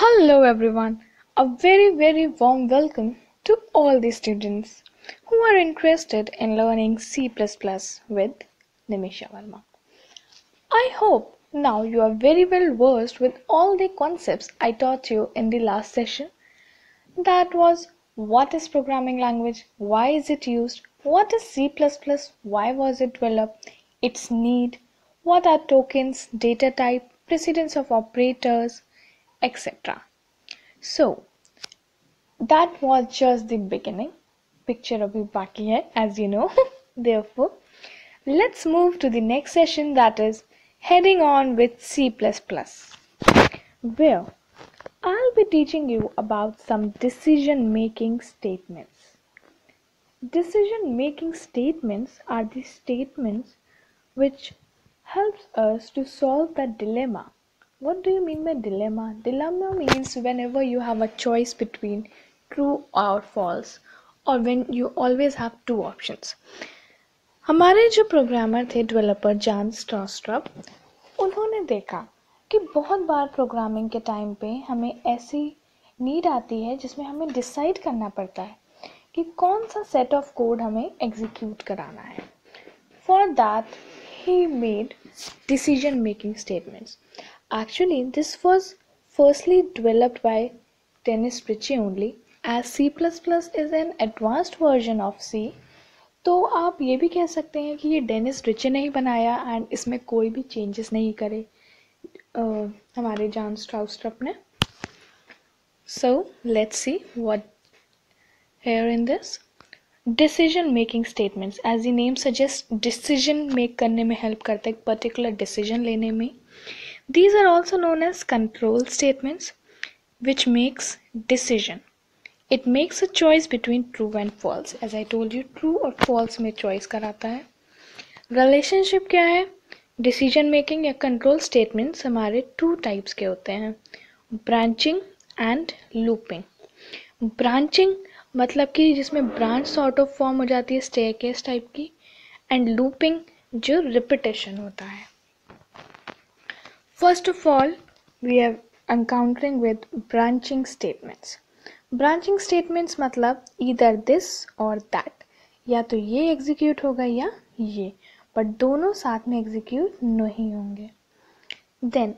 Hello everyone, a very warm welcome to all the students who are interested in learning C++ with Nimisha Verma. I hope now you are very well versed with all the concepts I taught you in the last session. That was what is programming language, why is it used, what is C++, why was it developed, its need, what are tokens, data type, precedence of operators, etc. So that was just the beginning. Picture abhi baki hai, as you know. Therefore, let's move to the next session, that is heading on with C++, where I'll be teaching you about some decision-making statements. Decision-making statements are the statements which helps us to solve the dilemma. What do you mean by dilemma? Dilemma means whenever you have a choice between true or false, or when you always have two options. हमारे जो programmer थे developer John स्ट्रॉस्ट्रप, उन्होंने देखा कि बहुत बार programming के time पे हमें ऐसी नीड आती है जिसमें हमें डिसाइड करना पड़ता है कि कौन सा सेट ऑफ कोड हमें एग्जीक्यूट कराना है. For that he made decision making statements. Actually, this was firstly developed by Dennis Ritchie only, as C++ is an advanced version of C. तो आप ये भी कह सकते हैं कि ये डेनिस रिचे ने ही बनाया एंड इसमें कोई भी चेंजेस नहीं करे हमारे जॉन स्ट्रॉस्ट्रप ने. So let's see what here in this. Decision making statements, as the name suggest, decision make करने में हेल्प करता है, एक पर्टिकुलर डिसीजन लेने में. These are also known as control statements which makes decision. It makes a choice between true and false. As I told you, true और false में choice कराता है. रिलेशनशिप क्या है? डिसीजन मेकिंग या कंट्रोल स्टेटमेंट्स हमारे टू टाइप्स के होते हैं, ब्रांचिंग एंड लूपिंग. ब्रांचिंग मतलब कि जिसमें ब्रांच सॉर्ट ऑफ फॉर्म हो जाती है स्टेयरकेस टाइप की, एंड लूपिंग जो रिपीटेशन होता है. First of all we are encountering with branching statements. Branching statements मतलब ईदर दिस और दैट, या तो ये एग्जीक्यूट होगा या ये, बट दोनों साथ में एग्जीक्यूट नहीं होंगे. Then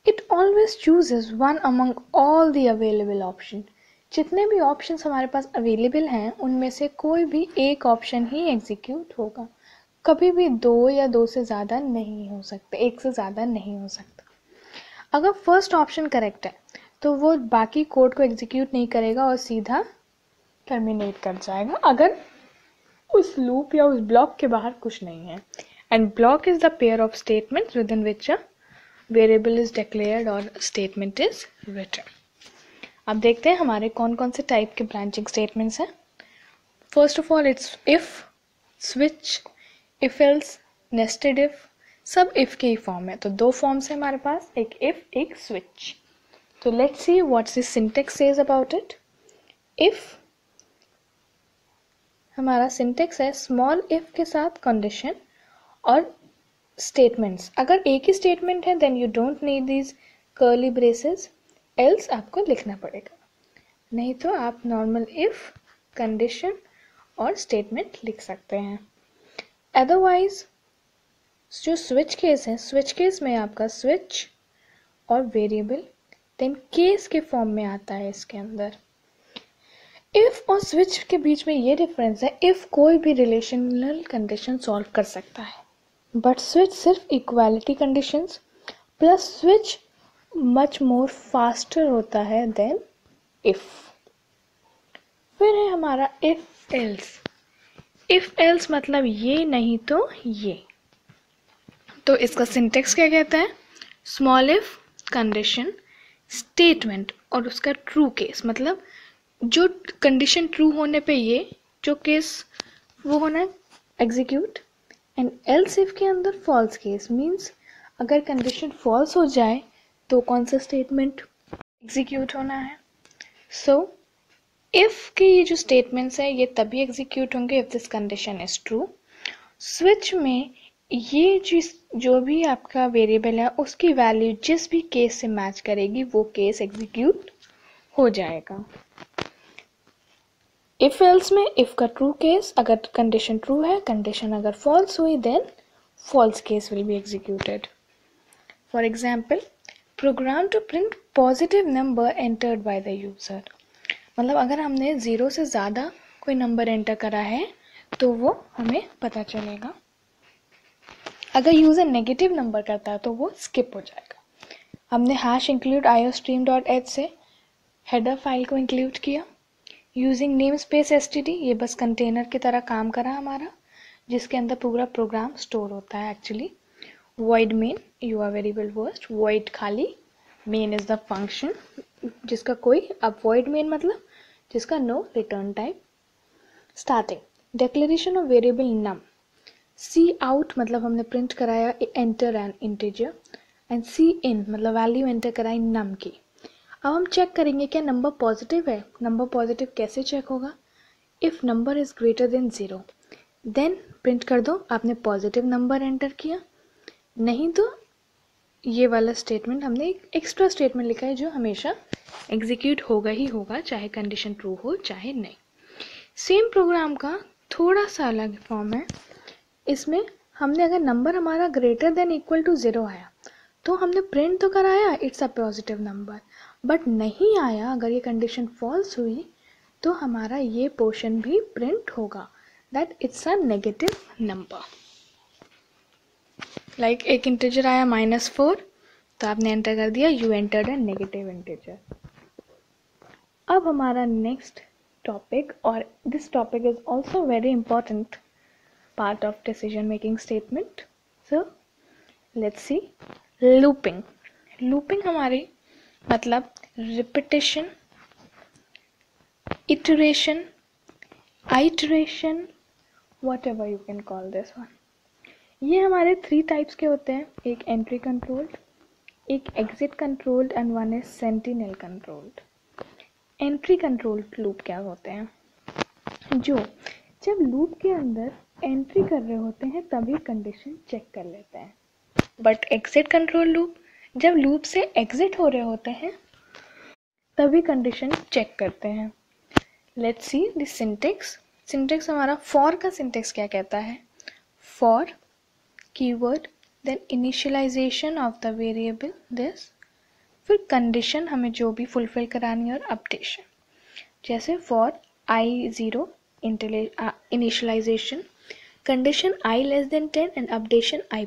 it always chooses one among all the available option. जितने भी ऑप्शंस हमारे पास अवेलेबल हैं उनमें से कोई भी एक ऑप्शन ही एग्जीक्यूट होगा. कभी भी दो या दो से ज़्यादा नहीं हो सकते, एक से ज़्यादा नहीं हो सकता. अगर फर्स्ट ऑप्शन करेक्ट है तो वो बाकी कोड को एग्जीक्यूट नहीं करेगा और सीधा टर्मिनेट कर जाएगा अगर उस लूप या उस ब्लॉक के बाहर कुछ नहीं है. And block is the pair of statements with in which a variable is declared और स्टेटमेंट इज रिटन. अब देखते हैं हमारे कौन कौन से टाइप के ब्रांचिंग स्टेटमेंट्स हैं. First of all it's if, switch, if else, nested if. सब इफ के ही फॉर्म है, तो दो फॉर्म्स है हमारे पास, एक इफ एक स्विच. तो let's see what's the syntax says about it. If हमारा सिंटेक्स है स्मॉल इफ के साथ कंडीशन और स्टेटमेंट्स. अगर एक ही स्टेटमेंट है then you don't need these curly braces, else आपको लिखना पड़ेगा. नहीं तो आप नॉर्मल इफ, कंडीशन और स्टेटमेंट लिख सकते हैं. अदरवाइज जो स्विच केस है, स्विच केस में आपका स्विच और वेरिएबल देन केस के फॉर्म में आता है इसके अंदर. इफ और स्विच के बीच में ये डिफरेंस है, इफ कोई भी रिलेशनल कंडीशन सॉल्व कर सकता है, बट स्विच सिर्फ equality conditions, plus switch much more faster होता है देन इफ. फिर है हमारा इफ एल्स. इफ एल्स मतलब ये नहीं तो ये. तो इसका सिंटेक्स क्या कहता है? स्मॉल इफ, कंडीशन, स्टेटमेंट और उसका ट्रू केस, मतलब जो कंडीशन ट्रू होने पे ये जो केस वो होना है एग्जीक्यूट. एंड एल्स इफ के अंदर फॉल्स केस मीन्स अगर कंडीशन फॉल्स हो जाए तो कौन सा स्टेटमेंट एग्जीक्यूट होना है. सो इफ के ये जो स्टेटमेंट्स हैं ये तभी एग्जीक्यूट होंगे if this condition is true. Switch में ये जो भी आपका वेरिएबल है उसकी वैल्यू जिस भी केस से मैच करेगी वो केस एग्जीक्यूट हो जाएगा। इफ एल्स में इफ का ट्रू केस, अगर कंडीशन ट्रू है, कंडीशन अगर फॉल्स हुई then false case will be executed. For example, program to print positive number entered by the user. मतलब अगर हमने 0 से ज़्यादा कोई नंबर एंटर करा है तो वो हमें पता चलेगा। अगर यूज़र नेगेटिव नंबर करता है तो वो स्किप हो जाएगा। हमने हैश इंक्लूड iostream.h से हेडर फाइल को इंक्लूड किया यूजिंग नेम स्पेस std। ये बस कंटेनर की तरह काम करा हमारा, जिसके अंदर पूरा प्रोग्राम स्टोर होता है actually. void main, you are very well versed, void खाली, main is the function जिसका कोई, अब void main मतलब जिसका no return type। starting declaration of variable num, C out मतलब हमने प्रिंट कराया enter an integer, and C in मतलब वैल्यू एंटर कराई नम की। अब हम चेक करेंगे क्या नंबर पॉजिटिव है। नंबर पॉजिटिव कैसे चेक होगा? If number is greater than 0 then print कर दो आपने पॉजिटिव नंबर एंटर किया, नहीं तो ये वाला स्टेटमेंट हमने एक एक्स्ट्रा स्टेटमेंट लिखा है जो हमेशा एग्जीक्यूट होगा ही होगा, चाहे कंडीशन ट्रू हो चाहे नहीं। सेम प्रोग्राम का थोड़ा सा अलग फॉर्म है। इसमें हमने अगर नंबर हमारा ग्रेटर देन इक्वल टू 0 आया तो हमने प्रिंट तो कराया it's a positive number, but नहीं आया, अगर ये कंडीशन फॉल्स हुई तो हमारा ये पोर्शन भी प्रिंट होगा that it's a negative number. Like एक इंटीजर आया -4 तो आपने एंटर कर दिया you entered a negative integer. अब हमारा नेक्स्ट टॉपिक, और this topic is also very important part of decision making statement. So let's see, looping। looping हमारी मतलब repetition, iteration, iteration, whatever you can call this one। ये हमारे 3 types के होते हैं, एक एंट्री कंट्रोल्ड, एक exit controlled and one is sentinel controlled. Entry controlled loop क्या होते हैं? जो जब लूप के अंदर एंट्री कर रहे होते हैं तभी कंडीशन चेक कर लेते हैं, बट एग्जिट कंट्रोल लूप जब लूप से एग्जिट हो रहे होते हैं तभी कंडीशन चेक करते हैं। Let's see this syntax. Syntax हमारा फॉर का सिंटेक्स क्या कहता है? For keyword then initialization of the variable this, फिर कंडीशन हमें जो भी फुलफिल करानी है और अपडेशन, जैसे for i0 initialization, condition i less than 10 and updation i++।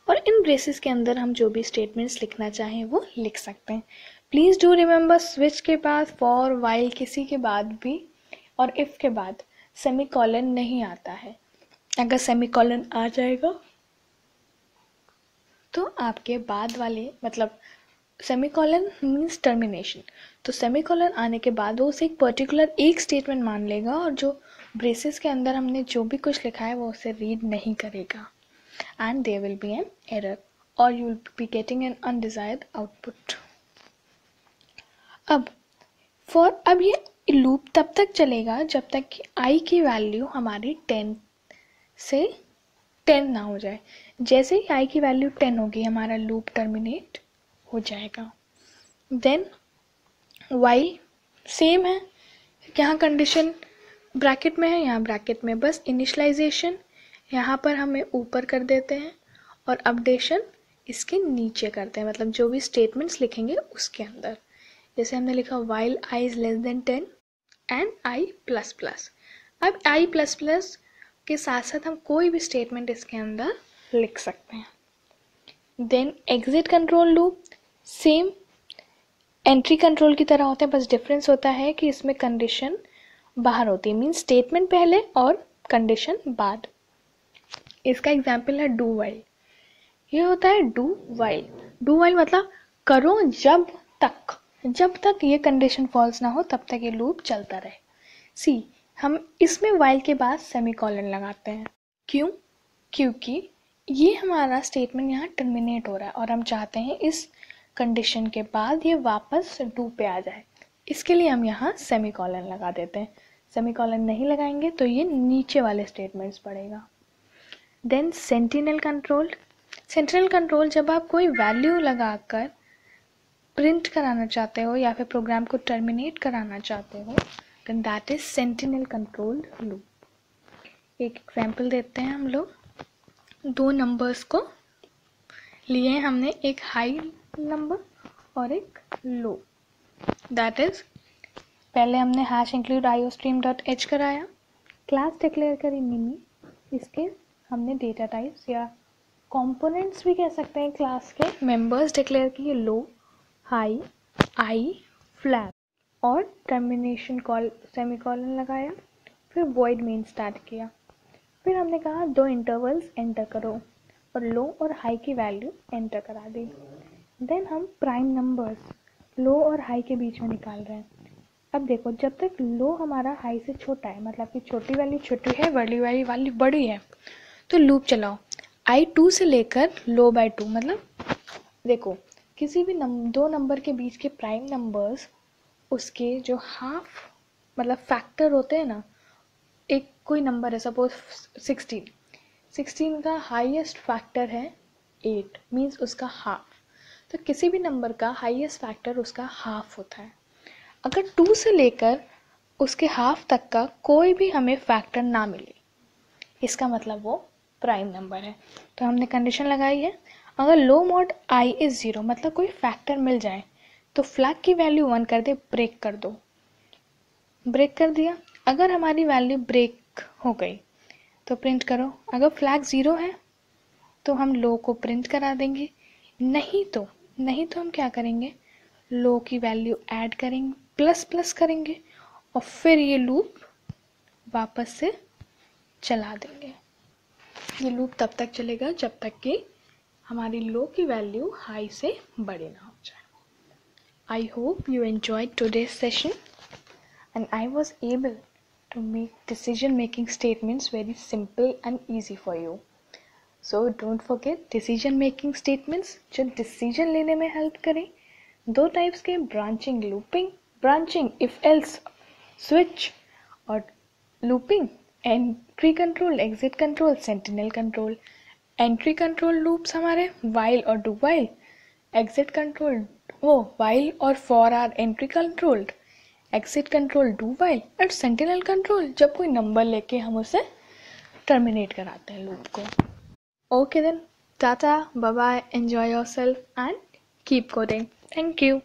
और इन ब्रेसेस के अंदर हम जो भी स्टेटमेंट्स लिखना चाहें वो लिख सकते हैं। प्लीज़ डू रिमेंबर स्विच के बाद फॉर वाइल किसी के बाद भी और इफ़ के बाद सेमीकोलन नहीं आता है। अगर सेमीकोलन आ जाएगा तो आपके बाद वाले मतलब सेमीकोलन मीन्स टर्मिनेशन, तो सेमीकोलन आने के बाद वो उसे एक पर्टिकुलर एक स्टेटमेंट मान लेगा और जो ब्रेसेस के अंदर हमने जो भी कुछ लिखा है वो उसे रीड नहीं करेगा and there will be an error और you will be getting an undesired output. अब ये लूप तब तक चलेगा जब तक कि i की वैल्यू हमारी 10 से 10 ना हो जाए। जैसे ही i की वैल्यू 10 होगी हमारा लूप टर्मिनेट हो जाएगा। देन वाइल सेम है, यहाँ कंडीशन ब्रैकेट में है, यहाँ ब्रैकेट में बस इनिशियलाइजेशन यहाँ पर हमें ऊपर कर देते हैं और अपडेशन इसके नीचे करते हैं, मतलब जो भी स्टेटमेंट्स लिखेंगे उसके अंदर। जैसे हमने लिखा while i is less than 10 and i++। अब i++ के साथ साथ हम कोई भी स्टेटमेंट इसके अंदर लिख सकते हैं। Then exit control loop same entry control की तरह होते हैं, बस डिफरेंस होता है कि इसमें कंडीशन बाहर होती है, मीन्स स्टेटमेंट पहले और कंडीशन बाद। इसका एग्जाम्पल है डू वाइल। ये होता है डू वाइल। डू वाइल मतलब करो जब तक ये कंडीशन फॉल्स ना हो तब तक ये लूप चलता रहे। सी हम इसमें वाइल के बाद सेमीकोलन लगाते हैं। क्यों? क्योंकि ये हमारा स्टेटमेंट यहाँ टर्मिनेट हो रहा है और हम चाहते हैं इस कंडीशन के बाद ये वापस डू पे आ जाए, इसके लिए हम यहाँ सेमीकोलन लगा देते हैं। सेमीकोलन नहीं लगाएंगे तो ये नीचे वाले स्टेटमेंट्स पढ़ेगा। Then sentinel control. Sentinel control जब आप कोई वैल्यू लगाकर प्रिंट कराना चाहते हो या फिर प्रोग्राम को टर्मिनेट कराना चाहते हो, then that is sentinel controlled loop. एक एग्जांपल देते हैं हम लोग। दो नंबर्स को लिए हमने, एक हाई नंबर और एक लो। दैट इज पहले हमने hash include iostream dot H कराया, क्लास डिक्लेयर करी मिनी, इसके हमने डेटा टाइप्स या कंपोनेंट्स भी कह सकते हैं क्लास के, मेंबर्स डिक्लेयर किए लो, हाई, आई, फ्लैग, और टर्मिनेशन कॉल सेमीकोलन लगाया, फिर वॉइड मेन स्टार्ट किया। फिर हमने कहा दो इंटरवल्स एंटर करो और लो और हाई की वैल्यू एंटर करा दी। देन हम प्राइम नंबर्स लो और हाई के बीच में निकाल रहे हैं। अब देखो, जब तक लो हमारा हाई से छोटा है, मतलब कि छोटी वैल्यू छोटी है, बड़ी वाली बड़ी है, तो लूप चलाओ I2 से लेकर लो बाय 2। मतलब देखो, किसी भी दो नंबर के बीच के प्राइम नंबर्स, उसके जो हाफ मतलब फैक्टर होते हैं ना, एक कोई नंबर है सपोज 16 का हाईएस्ट फैक्टर है 8, मीन्स उसका हाफ। तो किसी भी नंबर का हाईएस्ट फैक्टर उसका हाफ होता है। अगर 2 से लेकर उसके हाफ तक का कोई भी हमें फैक्टर ना मिले, इसका मतलब वो प्राइम नंबर है। तो हमने कंडीशन लगाई है, अगर लो मॉड आई इज 0, मतलब कोई फैक्टर मिल जाए, तो फ्लैग की वैल्यू 1 कर दे, ब्रेक कर दो। ब्रेक कर दिया, अगर हमारी वैल्यू ब्रेक हो गई तो प्रिंट करो। अगर फ्लैग 0 है तो हम लो को प्रिंट करा देंगे, नहीं तो हम क्या करेंगे, लो की वैल्यू ऐड करेंगे, प्लस प्लस करेंगे, और फिर ये लूप वापस से चला देंगे। ये लूप तब तक चलेगा जब तक कि हमारी लो की वैल्यू हाई से बड़ी ना हो जाए। I hope you enjoyed today's session and I was able to make decision making statements very simple and easy for you. So don't forget decision making statements जो decision लेने में help करें। दो types के branching, looping, branching if else switch, और looping entry control, exit control, sentinel control। entry control loops हमारे while और do while, exit control वो while और for are entry controlled, exit control do while, और sentinel control जब कोई number लेके हम उसे टर्मिनेट कराते हैं लूप को। Okay then, tata, bye bye, enjoy yourself and keep coding. Thank you.